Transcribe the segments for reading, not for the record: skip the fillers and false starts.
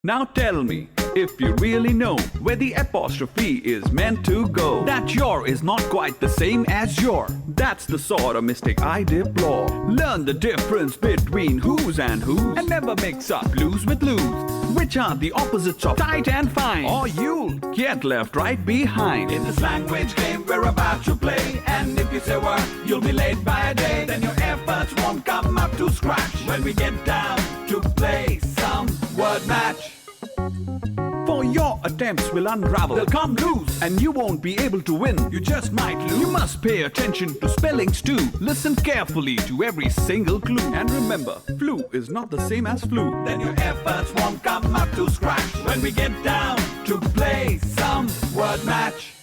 Now tell me, if you really know where the apostrophe is meant to go, that your is not quite the same as your. That's the sort of mistake I deplore. Learn the difference between who's and who's, and never mix up blues with lose, which are the opposites of tight and fine, or you'll get left right behind. In this language game we're about to play, and if you say word, you'll be late by a day. Then your efforts won't come up to scratch when we get down to play some word match. For your attempts will unravel, they'll come loose, and you won't be able to win. You just might lose. You must pay attention to spellings too. Listen carefully to every single clue, and remember, flu is not the same as flu. Then your efforts won't come up to scratch when we get down to play some word match.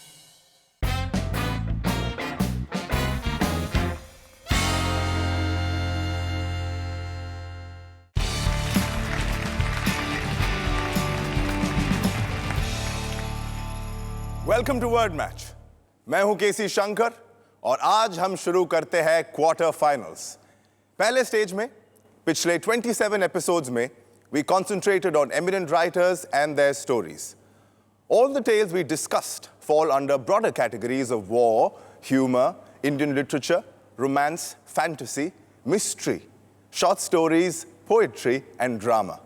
Welcome to word match. मैं हूं केसी शंकर और आज हम शुरू करते हैं quarter finals. पहले stage में पिछले 27 एपिसोड्स में we concentrated on eminent writers and their stories. All the tales we discussed fall under broader categories of war, humor, Indian literature, romance, fantasy, mystery, short stories, poetry, and drama.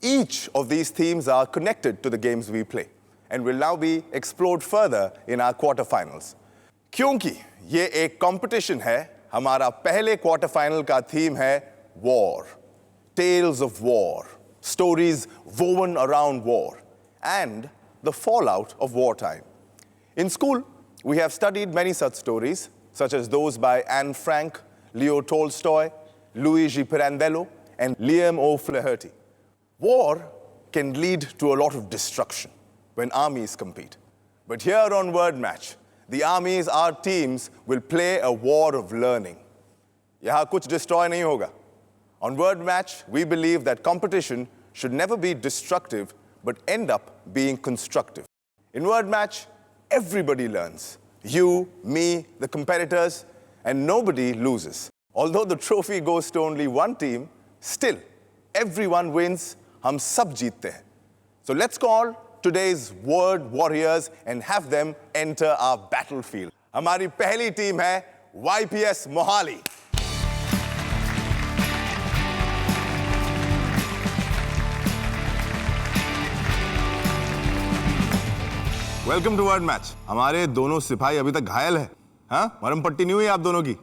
Each of these themes are connected to the games we play and will now be explored further in our quarterfinals. क्योंकि ये एक competition है, हमारा पहले quarterfinal का theme है war, tales of war, stories woven around war, and the fallout of wartime. In school, we have studied many such stories, such as those by Anne Frank, Leo Tolstoy, Luigi Pirandello, and Liam O'Flaherty. War can lead to a lot of destruction when armies compete. But here on Word Match, the armies, our teams, will play a war of learning. यहाँ कुछ destroy नहीं होगा. On Word Match, we believe that competition should never be destructive, but end up being constructive. In Word Match, everybody learns. You, me, the competitors, and nobody loses. Although the trophy goes to only one team, still, everyone wins. हम सब जीतते हैं. So let's call today's word warriors and have them enter our battlefield. हमारी पहली team है YPS Mohali. Welcome to Word Match. हमारे दोनों सिपाही अभी तक घायल हैं. हाँ, मरहम पट्टी नहीं हुई आप दोनों की.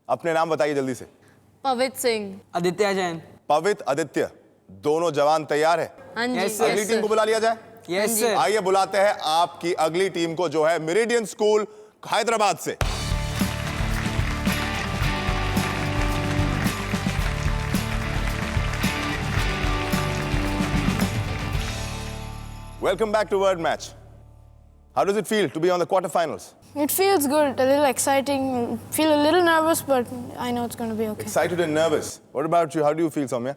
अपने नाम बताइए जल्दी से. पवित्र सिंह, आदित्य जैन। पवित्र, आदित्य, दोनों जवान तैयार है? हाँ जी, अगली टीम को बुला लिया जाए? Yes sir. आइए बुलाते हैं आपकी अगली टीम को, जो है मेरिडियन स्कूल हैदराबाद से। Welcome back to Word Match. How does it feel to be on the quarterfinals? It feels good, a little exciting. Feel a little nervous, but I know it's going to be okay. Excited and nervous. What about you? How do you feel, Soumya?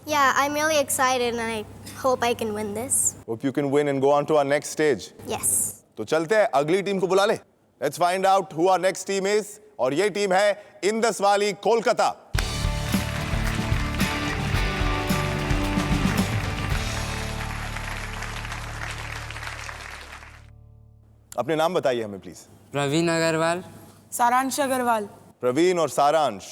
Yeah, I'm really excited and I hope I can win this. Hope you can win and go on to our next stage. Yes. तो चलते हैं, अगली team को बुला ले. Let's find out who our next team is. और ये team है इंदस वाली कोलकाता. अपने नाम बताइए हमें please. Praveen Agarwal, Saransh Agarwal. Praveen और सारांश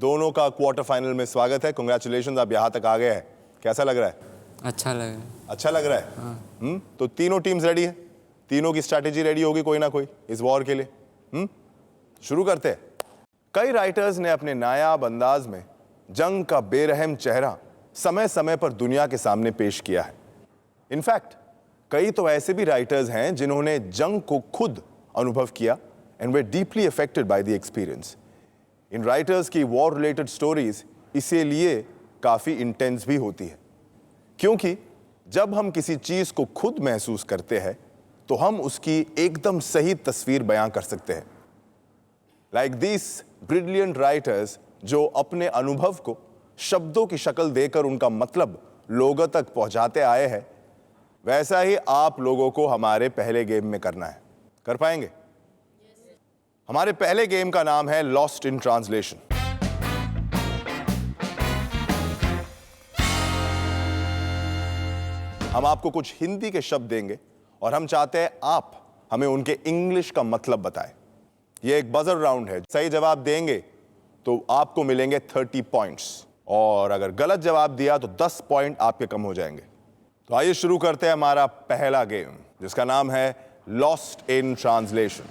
दोनों का क्वार्टर फाइनल में स्वागत है. कांग्रेचुलेशंस, आप यहाँ तक आ गए हैं. कैसा लग रहा है? अच्छा लगा। अच्छा लग रहा है. तो तीनों टीम्स रेडी है, तीनों की स्ट्रैटेजी रेडी होगी कोई ना कोई इस वॉर के लिए. शुरू करते हैं. कई राइटर्स ने अपने नायाब अंदाज में जंग का बेरहम चेहरा समय समय पर दुनिया के सामने पेश किया है. इनफैक्ट कई तो ऐसे भी राइटर्स हैं जिन्होंने जंग को खुद अनुभव किया and way deeply affected by the experience. In writers की वॉर रिलेटेड स्टोरीज इसीलिए काफी इंटेंस भी होती है, क्योंकि जब हम किसी चीज को खुद महसूस करते हैं तो हम उसकी एकदम सही तस्वीर बयां कर सकते हैं. लाइक दिस ब्रिलियंट राइटर्स जो अपने अनुभव को शब्दों की शक्ल देकर उनका मतलब लोगों तक पहुंचाते आए हैं, वैसा ही आप लोगों को हमारे पहले गेम में करना है. कर पाएंगे? हमारे पहले गेम का नाम है लॉस्ट इन ट्रांसलेशन. हम आपको कुछ हिंदी के शब्द देंगे और हम चाहते हैं आप हमें उनके इंग्लिश का मतलब बताएं। यह एक बजर राउंड है। सही जवाब देंगे तो आपको मिलेंगे 30 पॉइंट्स और अगर गलत जवाब दिया तो 10 पॉइंट आपके कम हो जाएंगे। तो आइए शुरू करते हैं हमारा पहला गेम जिसका नाम है लॉस्ट इन ट्रांसलेशन।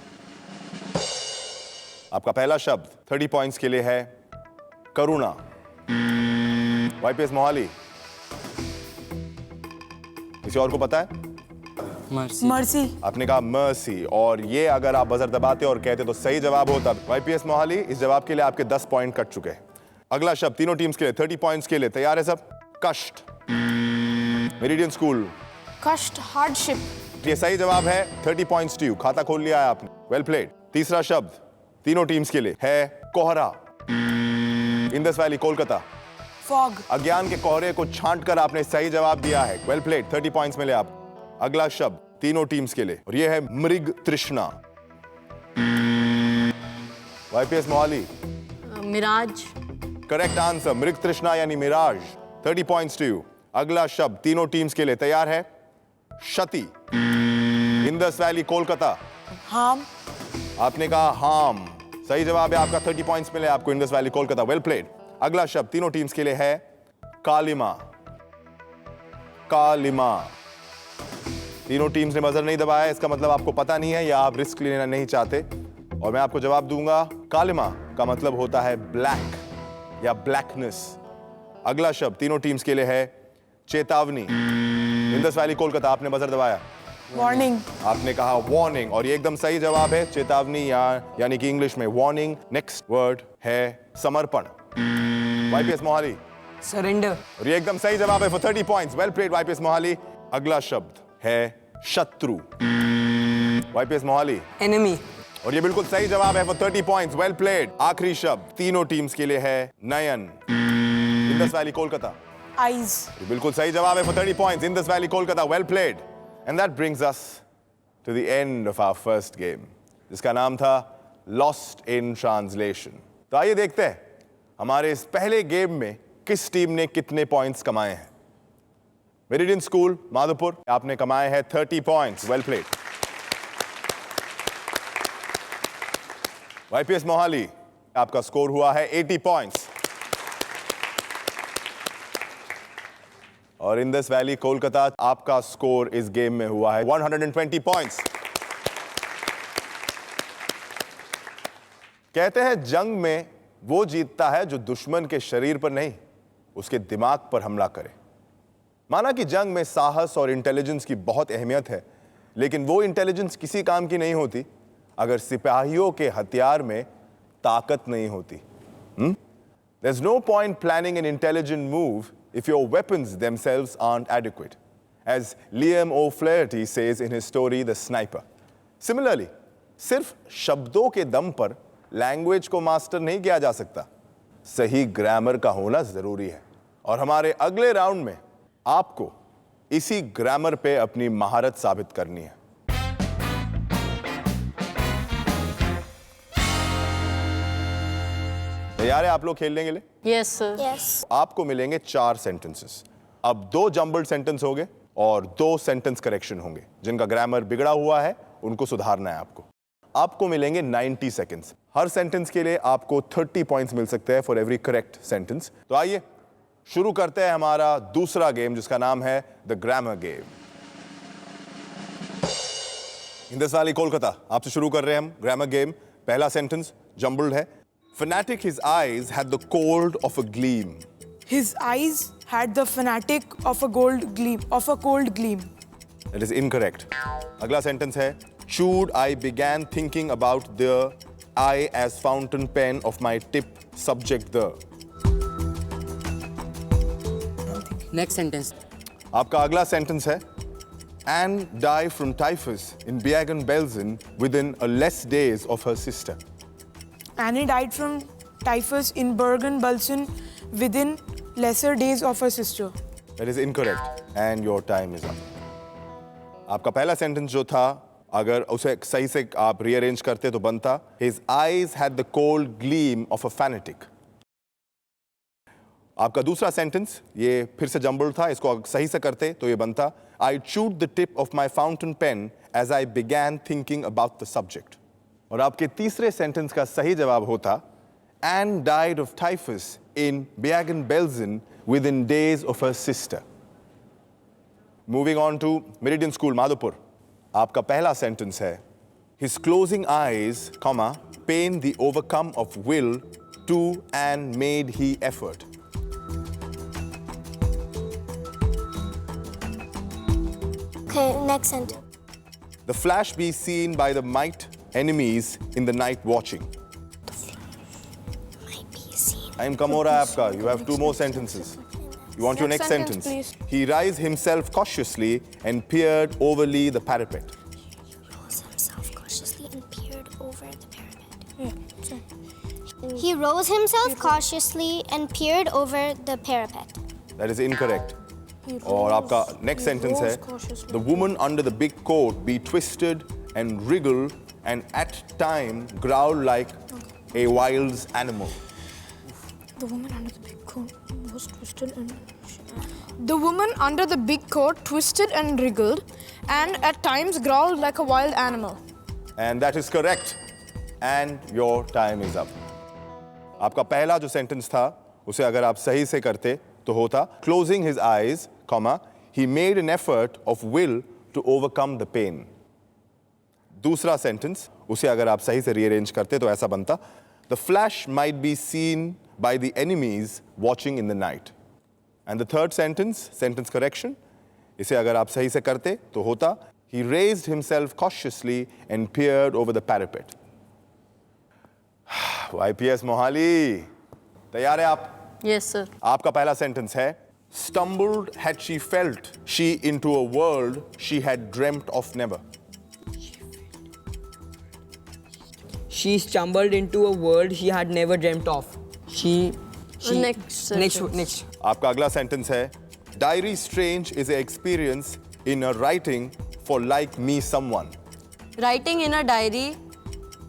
आपका पहला शब्द 30 पॉइंट्स के लिए है करुणा। वाईपीएस मोहाली, किसी और को पता है? मर्सी। आपने कहा मर्सी और ये अगर आप बजर दबाते और कहते तो सही जवाब होता। वाईपीएस मोहाली, इस जवाब के लिए आपके 10 पॉइंट कट चुके हैं। अगला शब्द तीनों टीम्स के लिए 30 पॉइंट्स के लिए तैयार है सब? कष्ट। Meridian school, Kast, hardship. ये सही जवाब है। 30 पॉइंट्स टू यू। खाता खोल लिया है आपने, वेल प्लेड। तीसरा शब्द तीनों टीम्स के लिए है कोहरा। Indus Valley, Kolkata. फॉग। अज्ञान के कोहरे को छांट कर आपने सही जवाब दिया है, वेल प्लेड। 30 पॉइंट्स मिले आप। अगला शब्द तीनों टीम्स के लिए और यह है मृग तृष्णा। YPS Mohali, Miraj. Correct answer, मृग तृष्णा यानी मिराज। 30 points to you. अगला शब्द तीनों टीम्स के लिए तैयार है? क्षति। Indus Valley, Kolkata. हाम। आपने कहा हाम, सही जवाब है आपका। 30 पॉइंट्स मिले आपको, Indus Valley, Kolkata, well played. अगला शब्द तीनों टीम्स के लिए है कालिमा। कालिमा। तीनों टीम्स ने बजर नहीं दबाया, इसका मतलब आपको पता नहीं है या आप रिस्क लेना नहीं चाहते और मैं आपको जवाब दूंगा। कालिमा का मतलब होता है ब्लैक या ब्लैकनेस। अगला शब्द तीनों टीम्स के लिए है चेतावनी। इंडस वैली, कोलकाता, आपने बजर दबाया। वार्निंग। आपने कहा वार्निंग और ये एकदम सही जवाब है। चेतावनी यानी कि इंग्लिश में वार्निंग। नेक्स्ट वर्ड है समर्पण। YPS Mohali, surrender. और ये एकदम सही जवाब है for 30 points, well played YPS Mohali. अगला शब्द है शत्रु। YPS Mohali, enemy. और ये बिल्कुल सही जवाब है फॉर 30 पॉइंट्स, वेल प्लेड। आखिरी शब्द तीनों टीम्स के लिए है नयन। इंडस वैली, कोलकाता। आइज। ये बिल्कुल सही जवाब है for 30 points, Indus Valley, Kolkata, well played. And that brings us to the end of our first game जिसका नाम था लॉस्ट इन ट्रांसलेशन। तो आइए देखते हैं हमारे इस पहले गेम में किस टीम ने कितने पॉइंट्स कमाए हैं। मेरिडियन स्कूल, माधोपुर, आपने कमाए हैं 30 points, well played. YPS Mohali, आपका स्कोर हुआ है 80 पॉइंट्स। और इंडस वैली, कोलकाता, आपका स्कोर इस गेम में हुआ है 120 पॉइंट्स। कहते हैं जंग में वो जीतता है जो दुश्मन के शरीर पर नहीं, उसके दिमाग पर हमला करे। माना कि जंग में साहस और इंटेलिजेंस की बहुत अहमियत है, लेकिन वो इंटेलिजेंस किसी काम की नहीं होती अगर सिपाहियों के हथियार में ताकत नहीं होती। There's no point planning an intelligent move if your weapons themselves aren't adequate, as Liam O'Flaherty says in his story The Sniper. Similarly, सिर्फ शब्दों के दम पर लैंग्वेज को मास्टर नहीं किया जा सकता, सही ग्रामर का होना जरूरी है। और हमारे अगले राउंड में आपको इसी ग्रामर पे अपनी महारत साबित करनी है। तैयार है आप लोग खेलने के लिए? Yes sir. Yes. आपको मिलेंगे 4 सेंटेंसेस। अब 2 जंबल्ड सेंटेंस होंगे और 2 सेंटेंस करेक्शन होंगे। जिनका ग्रामर बिगड़ा हुआ है उनको सुधारना है आपको। आपको मिलेंगे 90 सेकेंड्स। हर सेंटेंस के लिए आपको 30 पॉइंट्स मिल सकते हैं फॉर एवरी करेक्ट सेंटेंस। तो आइए शुरू करते हैं हमारा दूसरा गेम जिसका नाम है the grammar game. Indus Valley, Kolkata, आपसे शुरू कर रहे हैं हम ग्रामर गेम। पहला सेंटेंस जंबल्ड है। Fanatic, his eyes had the cold of a gleam. His eyes had the fanatic of a cold gleam. That is incorrect. अगला सेंटेंस है Chewed, I began thinking about the eye as fountain pen of my tip subject the. Next sentence. आपका अगला sentence है Anne died from typhus in Bergen-Belsen within a less days of her sister. Annie died from typhus in Bergen-Belsen within lesser days of her sister. That is incorrect and your time is up. आपका पहला sentence जो था अगर उसे सही से आप rearrange करते तो बनता His eyes had the cold gleam of a fanatic. आपका दूसरा सेंटेंस ये फिर से जंबल्ड था, इसको अगर सही से करते तो ये बनता I chewed the tip of my fountain pen as I began thinking about the subject. और आपके तीसरे सेंटेंस का सही जवाब होता Anne died of typhus in Bergen-Belsen within days of her sister. Moving on to Meridian School, Madhupur. आपका पहला sentence है His closing eyes, comma, pain the overcome of will to and made he effort. Okay, next sentence. The flash be seen by the might enemies in the night watching. Might be seen. Time kam ho raha hai aapka. You have two more sentences. You want your next Next sentence, sentence? please. He raised himself cautiously and peered overly the parapet. Rose himself cautiously and peered over the parapet. He rose himself cautiously and peered over the parapet. That is incorrect. और आपका next sentence है The woman under the big coat be twisted and wriggled and at time growled like a wild animal. The woman under the big coat was twisted and... The woman under the big coat twisted and wriggled and at times growled like a wild animal. And that is correct. And your time is up. आपका पहला जो sentence था उसे अगर आप सही से करते तो होता Closing his eyes, comma, he made an effort of will to overcome the pain. दूसरा सेंटेंस उसे अगर आप सही से रीअरेंज करते तो ऐसा बनता The flash might be seen by the enemies watching in the night. And the third sentence, sentence correction, इसे अगर आप सही से करते तो होता He raised himself cautiously and peered over the parapet. YPS Mohali, तैयार है आप? Yes, sir. आपका पहला सेंटेंस है Stumbled had she felt she into a world she had dreamt of never. She stumbled into a world she had never dreamt of. She Next sentence. next. आपका अगला sentence है Diary strange is an experience in a writing for like me someone. Writing in a diary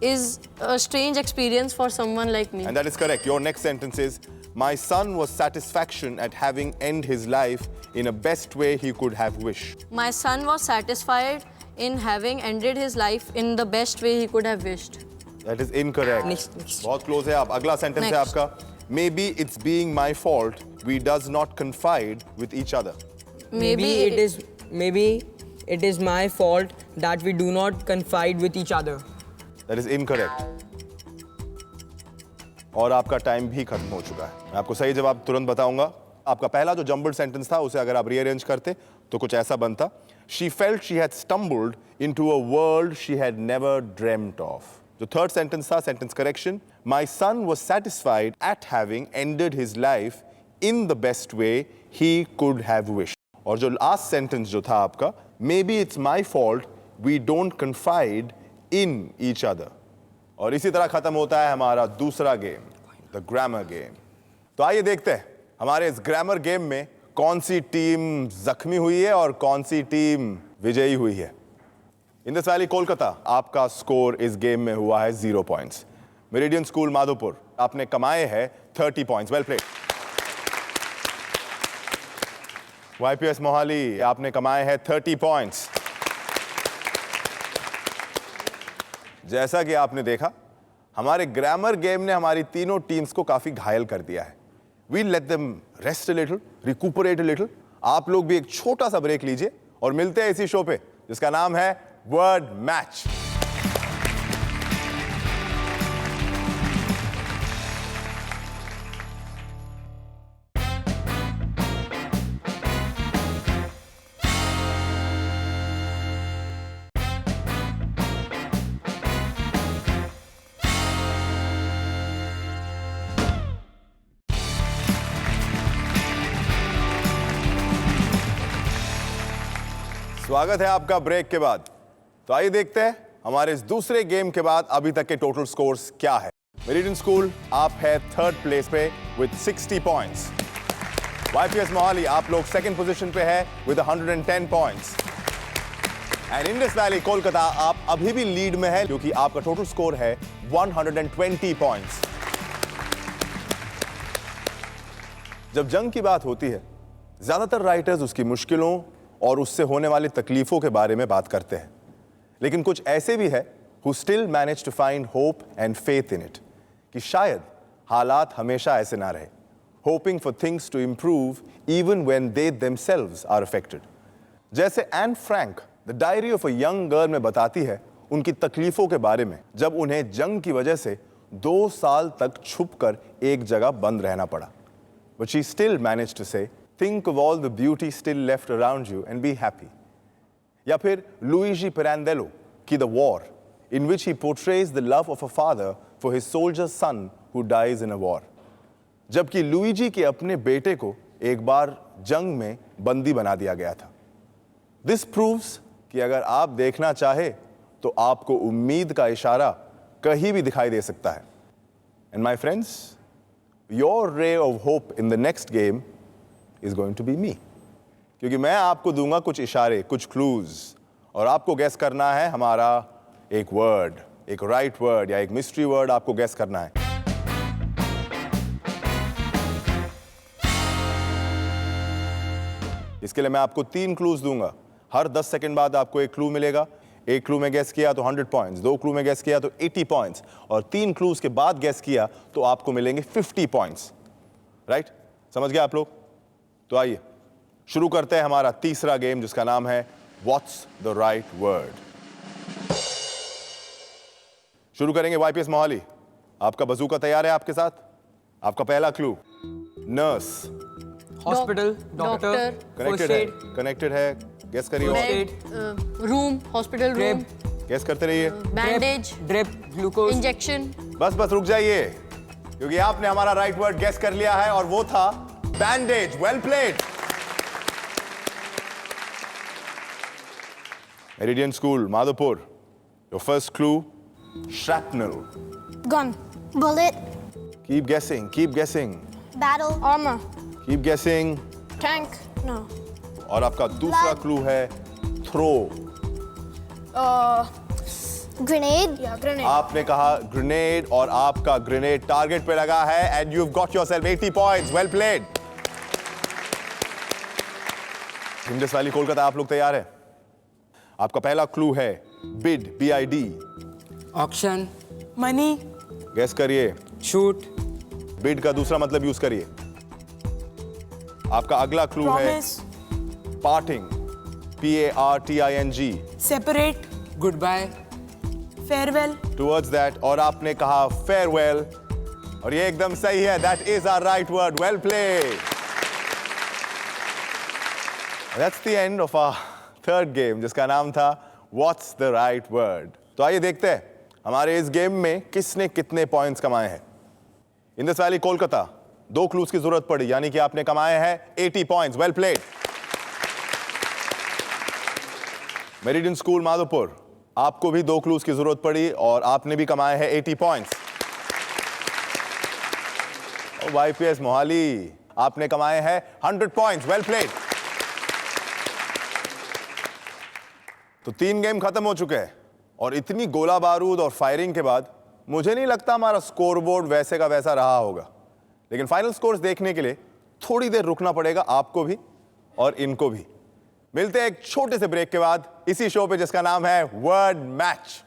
is a strange experience for someone like me. And that is correct. Your next sentence is My son was satisfaction at having end his life in a best way he could have wished. My son was satisfied in having ended his life in the best way he could have wished. That is incorrect. Next. बहुत close है आप. अगला sentence है Next. आपका Maybe it's being my fault we does not confide with each other. Maybe it is my fault that we do not confide with each other. That is incorrect. और आपका time भी खत्म हो चुका है. मैं आपको सही जवाब तुरंत बताऊंगा. आपका पहला जो जंबल्ड सेंटेंस था उसे अगर आप रीअरेंज करते तो कुछ ऐसा बनता She felt she had stumbled into a world she had never dreamt of. जो थर्ड सेंटेंस था, sentence correction, My son was satisfied at having ended his life in the best way he could have wished. और जो last sentence जो था आपका Maybe it's my fault we don't confide in each other. और इसी तरह खत्म होता है हमारा दूसरा गेम, द ग्रामर गेम. तो आइए देखते हैं हमारे इस ग्रामर गेम में कौन सी टीम जख्मी हुई है और कौन सी टीम विजयी हुई है. इंडस वैली कोलकाता, आपका स्कोर इस गेम में हुआ है 0 पॉइंट्स. मेरिडियन स्कूल माधोपुर, आपने कमाए हैं 30 points. Well played. YPS Mohali, आपने कमाए हैं 30 पॉइंट्स. जैसा कि आपने देखा हमारे ग्रामर गेम ने हमारी तीनों टीम्स को काफी घायल कर दिया है. We let them rest a little, recuperate a little. आप लोग भी एक छोटा सा ब्रेक लीजिए और मिलते हैं इसी शो पे जिसका नाम है वर्ड मैच. स्वागत है आपका ब्रेक के बाद. तो आइए देखते हैं हमारे इस दूसरे गेम के बाद अभी तक के टोटल स्कोर्स क्या है. मेरिडियन स्कूल, आप है थर्ड प्लेस पे विद 60 पॉइंट्स. YPS मोहाली, आप लोग सेकंड पोजीशन पे है with 110 points. And Indus Valley Kolkata, आप अभी भी लीड में है क्योंकि आपका टोटल स्कोर है 120 पॉइंट्स. जब जंग की बात होती है, ज्यादातर राइटर्स उसकी मुश्किलों और उससे होने वाली तकलीफों के बारे में बात करते हैं, लेकिन कुछ ऐसे भी है who still manage to find hope and faith in it, कि शायद हालात हमेशा ऐसे ना रहे, hoping for things to improve even when they themselves are affected. जैसे Anne Frank the diary of a young girl में बताती है उनकी तकलीफों के बारे में, जब उन्हें जंग की वजह से 2 साल तक छुपकर एक जगह बंद रहना पड़ा. But she still managed to say, think of all the beauty still left around you and be happy. या फिर लुइजी पिरांडेलो की The War, in which he portrays the love of a father for his soldier son who dies in a war. जबकि Luigi के अपने बेटे को एक बार जंग में बंदी बना दिया गया था. This proves कि अगर आप देखना चाहे तो आपको उम्मीद का इशारा कहीं भी दिखाई दे सकता है. And my friends, your ray of hope in the next game is going to be me. क्योंकि मैं आपको दूंगा कुछ इशारे, कुछ क्लूज, और आपको गैस करना है हमारा एक वर्ड, एक राइट वर्ड या एक मिस्ट्री वर्ड आपको गैस करना है. इसके लिए मैं आपको 3 क्लूज दूंगा. हर 10 सेकंड बाद आपको एक क्लू मिलेगा. एक क्लू में गैस किया तो 100 पॉइंट्स, 2 क्लू में गैस किया तो 80 पॉइंट्स, और 3 क्लूज के बाद गैस किया तो आपको मिलेंगे 50 पॉइंट्स. राइट? समझ गए आप लोग? तो आइए शुरू करते हैं हमारा तीसरा गेम, जिसका नाम है व्हाट्स द राइट वर्ड. शुरू करेंगे YPS मोहाली. आपका बजूका तैयार है आपके साथ? आपका पहला clue nurse. Hospital, doctor, connected है. गेस करिए. Room, hospital room. गेस करते रहिए. Bandage, drip, glucose. इंजेक्शन. बस रुक जाइए, क्योंकि आपने हमारा राइट वर्ड गेस कर लिया है और वो था bandage. Well played. Meridian school, Madhopur. Your first clue shrapnel. Gun. Bullet. Keep guessing. Battle. Armor. Keep guessing. Tank. No. और आपका दूसरा क्लू है थ्रो. Grenade. Yeah, grenade. आपने कहा ग्रेनेड और आपका ग्रेनेड टारगेट पे लगा है and you've got yourself 80 points. Well played. Indus Valley Kolkata, आप लोग तैयार हैं? आपका पहला क्लू है bid, BID. Auction. money, guess करिए. शूट. बिड का दूसरा मतलब यूज करिए. आपका अगला क्लू है promise, parting, PARTING. separate, goodbye. farewell, towards that, और आपने कहा फेयरवेल, और ये एकदम सही है. That is our right word. Well played. That's the end of our third game, जिसका नाम था व्हाट्स द राइट वर्ड. तो आइए देखते हैं हमारे इस गेम में किसने कितने पॉइंट्स कमाए हैं. इंडस वैली कोलकाता, 2 क्लूज की जरूरत पड़ी, यानी कि आपने कमाए हैं 80 points. Well played. Meridian school Madhopur, आपको भी 2 क्लूज की जरूरत पड़ी और आपने भी कमाए हैं 80 पॉइंट्स. और YPS मोहाली, आपने कमाए हैं 100 पॉइंट्स. Well played. तो 3 गेम खत्म हो चुके हैं और इतनी गोला बारूद और फायरिंग के बाद मुझे नहीं लगता हमारा स्कोरबोर्ड वैसे का वैसा रहा होगा. लेकिन फाइनल स्कोर्स देखने के लिए थोड़ी देर रुकना पड़ेगा आपको भी और इनको भी. मिलते हैं एक छोटे से ब्रेक के बाद इसी शो पे, जिसका नाम है word match.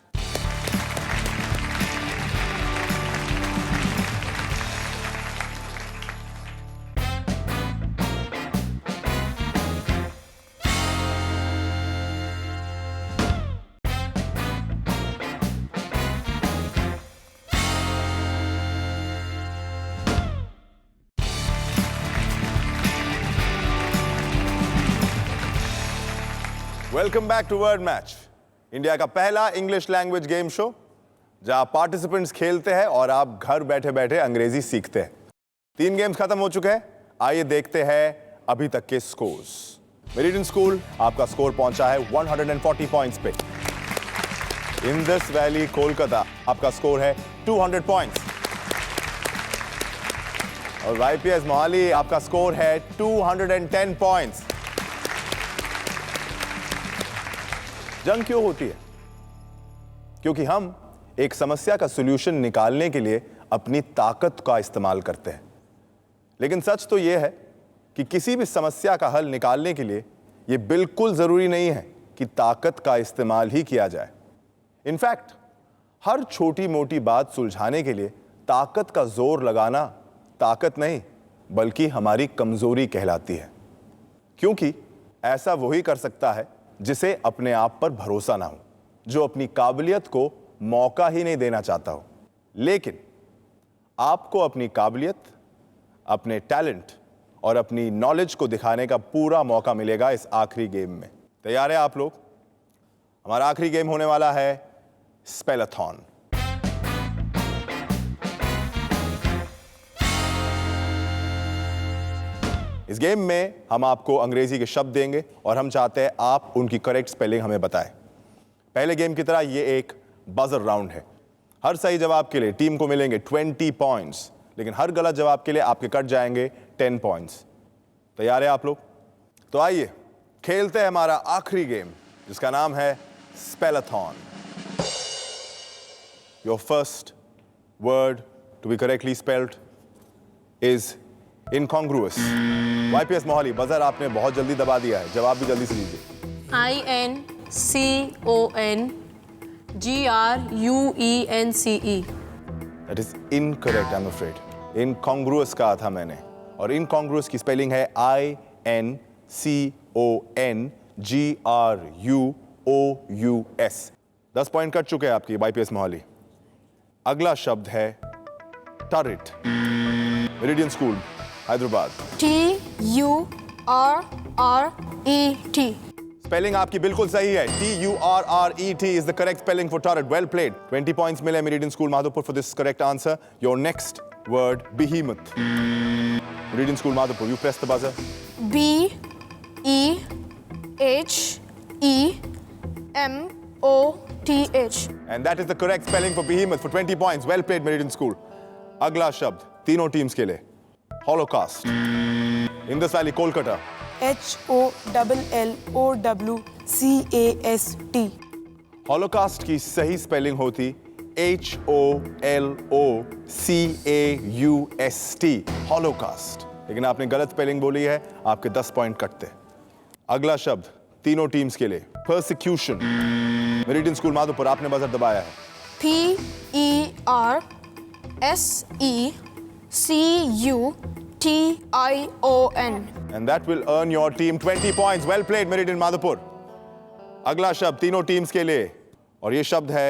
Welcome back to word match, India का पहला इंग्लिश लैंग्वेज गेम शो, जहां पार्टिसिपेंट्स खेलते हैं और आप घर बैठे बैठे अंग्रेजी सीखते हैं. 3 गेम्स खत्म हो चुके हैं. आइए देखते हैं अभी तक के स्कोर्स. मेरिडियन स्कूल, आपका स्कोर पहुंचा है 140 पॉइंट्स पे. इंडस वैली कोलकाता, आपका स्कोर है 200 पॉइंट्स. और YPS मोहाली, आपका स्कोर है 210 पॉइंट्स. जंग क्यों होती है? क्योंकि हम एक समस्या का सॉल्यूशन निकालने के लिए अपनी ताकत का इस्तेमाल करते हैं. लेकिन सच तो यह है कि किसी भी समस्या का हल निकालने के लिए यह बिल्कुल जरूरी नहीं है कि ताकत का इस्तेमाल ही किया जाए। इनफैक्ट हर छोटी मोटी बात सुलझाने के लिए ताकत का जोर लगाना ताकत नहीं बल्कि हमारी कमजोरी कहलाती है, क्योंकि ऐसा वही कर सकता है जिसे अपने आप पर भरोसा ना हो, जो अपनी काबिलियत को मौका ही नहीं देना चाहता हो। लेकिन आपको अपनी काबिलियत, अपने टैलेंट और अपनी नॉलेज को दिखाने का पूरा मौका मिलेगा इस आखिरी गेम में। तैयार है आप लोग? हमारा आखिरी गेम होने वाला है स्पेलाथॉन। इस गेम में हम आपको अंग्रेजी के शब्द देंगे और हम चाहते हैं आप उनकी करेक्ट स्पेलिंग हमें बताएं। पहले गेम की तरह ये एक बजर राउंड है। हर सही जवाब के लिए टीम को मिलेंगे 20 पॉइंट्स, लेकिन हर गलत जवाब के लिए आपके कट जाएंगे 10 पॉइंट्स। तैयार है आप लोग? तो आइए खेलते हैं हमारा आखिरी गेम, जिसका नाम है spellathon. Your first word to be correctly spelled is incongruous. YPS Mohali, buzzer आपने बहुत जल्दी दबा दिया है, जवाब भी जल्दी से दीजिए। INCONGRUENCE। That is incorrect, I'm afraid. Incongruous कहा था मैंने, और incongruous की स्पेलिंग है INCONGRUOUS। 10 पॉइंट कट चुके हैं आपकी YPS मोहाली। अगला शब्द है turret. Meridian school Hyderabad. TURRET। Spelling आपकी बिल्कुल सही है। TURRET is the correct spelling for turret. Well played. 20 points मिले Meridian School Madhupur for this correct answer. Your next word, behemoth. Meridian School Madhupur, you press the buzzer. BEHEMOTH। And that is the correct spelling for behemoth for 20 points. Well played Meridian School. अगला शब्द तीनों teams के लिए, Holocaust. Indus Valley, Kolkata. HOLLOWCAST। Holocaust की सही spelling होती HOLOCAUST, holocaust, लेकिन आपने गलत स्पेलिंग बोली है, आपके 10 पॉइंट कटते। अगला शब्द तीनों टीम्स के लिए, परसिक्यूशन। मेरिडियन स्कूल माधोपुर, आपने बजर दबाया है। PERSECUTION। And that will earn your team 20 points. Well played, Meridian Madhupur. अगला शब्द तीनों टीम्स के लिए, और ये शब्द है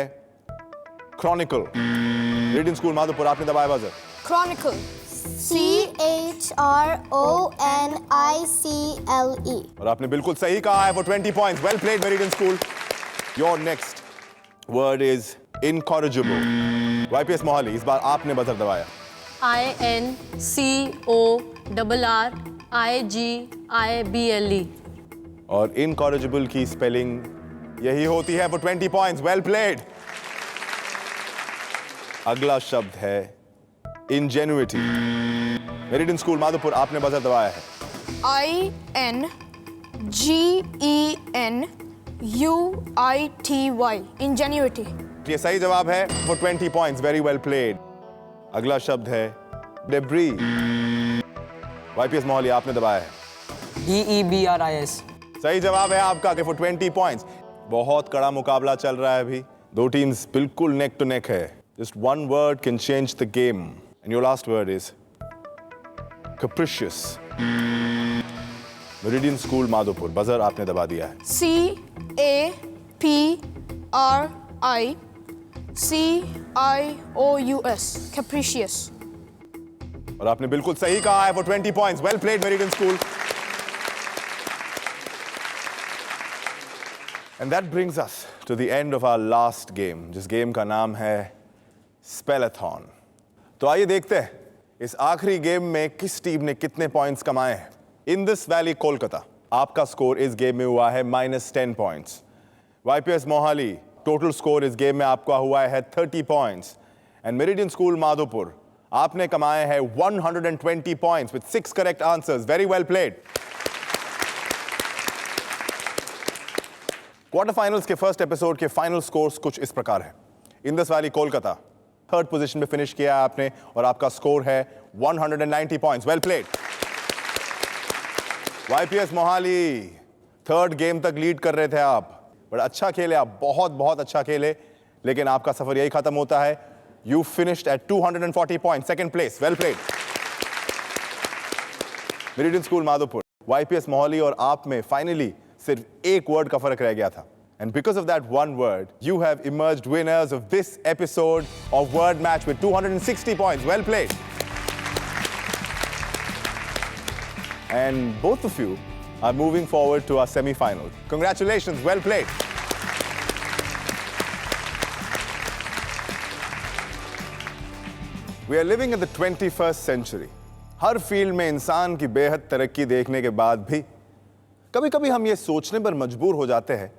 Chronicle. Meridian School Madhupur, आपने दबाया बजर। Chronicle। CHRONICLE। और आपने बिल्कुल सही कहा है for 20 points. Well played, Meridian School. Your next word is incorrigible. YPS Mohali, इस बार आपने बजर दबाया। INCORRIGIBLE। और incorrigible की स्पेलिंग यही होती है for 20 points. Well played. अगला शब्द है ingenuity. मेरिडियन स्कूल माधोपुर, आपने बजर दबाया है। INGENUITY। Ingenuity। ये सही जवाब है for 20 points. Very well played. अगला शब्द है debris. YPS मोहाली, आपने दबाया है। DEBRIS। सही जवाब है आपका कि for 20 points. बहुत कड़ा मुकाबला चल रहा है अभी, दो टीम्स बिल्कुल नेक टू नेक है। Just one word can change the game. And your last word is capricious. Meridian School Madhopur, buzzer आपने दबा दिया है। CAPRICIOUS। Capricious। और आपने बिल्कुल सही कहा है for 20 points. Well played, Meridian School. And that brings us to the end of our last game, जिस गेम का नाम है Spelathon. तो आइए देखते हैं इस आखिरी गेम में किस टीम ने कितने पॉइंट्स कमाए हैं। Indus Valley, कोलकाता, आपका स्कोर इस गेम में हुआ है -10 points. YPS Mohali, total score इस गेम में आपका हुआ है 30 points. And meridian school Madhopur, आपने कमाए हैं 120 points with 6 correct answers. Very well played. Quarter finals के फर्स्ट एपिसोड के फाइनल स्कोर्स कुछ इस प्रकार है। Indus valley Kolkata third position में फिनिश किया आपने और आपका स्कोर है 190 points. Well played. YPS Mohali, third game तक लीड कर रहे थे आप, बट अच्छा खेले आप, बहुत बहुत अच्छा खेले, लेकिन आपका सफर यही खत्म होता है. You finished at 240 points, second place. Well played. Meridian School Madhopur, YPS Mohali और आप में फाइनली सिर्फ एक वर्ड का फर्क रह गया था. And because of that one word, you have emerged winners of this episode of Word Match with 260 points. Well played. And both of you are moving forward to our semi-finals. Congratulations, well played. We are living in the 21st century. Her field में इंसान की बेहद तरक्की देखने के बाद भी कभी-कभी हम ये सोचने पर मजबूर हो जाते हैं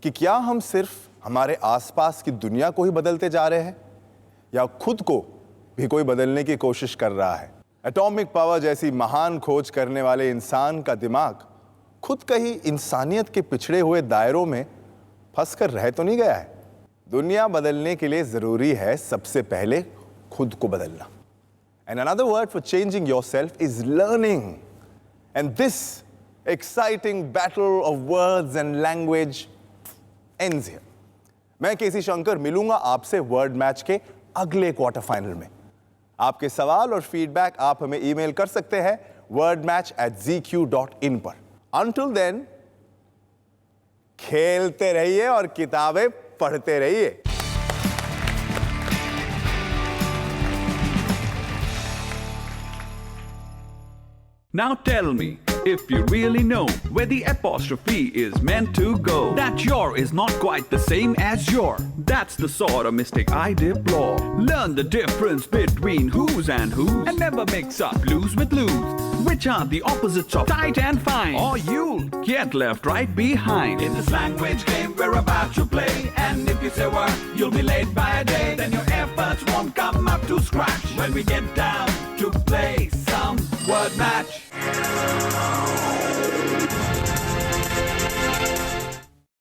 कि क्या हम सिर्फ हमारे आसपास की दुनिया को ही बदलते जा रहे हैं या खुद को भी कोई बदलने की कोशिश कर रहा है. एटॉमिक पावर जैसी महान खोज करने वाले इंसान का दिमाग खुद कहीं इंसानियत के पिछड़े हुए दायरों में फंसकर रह तो नहीं गया है. दुनिया बदलने के लिए जरूरी है सबसे पहले खुद को बदलना. And another word for changing yourself is learning. And this exciting battle of words and language ends here. मैं केसी शंकर मिलूंगा आपसे वर्ड मैच के अगले क्वार्टर फाइनल में. आपके सवाल और फीडबैक आप हमें ईमेल कर सकते हैं wordmatch@zq.in पर. Until then, खेलते रहिए और किताबें पढ़ते रहिए. Now tell me, if you really know where the apostrophe is meant to go, that your is not quite the same as your. That's the sort of mistake I deplore. Learn the difference between who's and whose, and never mix up lose with lose, which are the opposites of tight and fine, or you'll get left right behind. In this language game we're about to play, and if you say word, you'll be late by a day. Then your efforts won't come up to scratch when we get down to play some word match.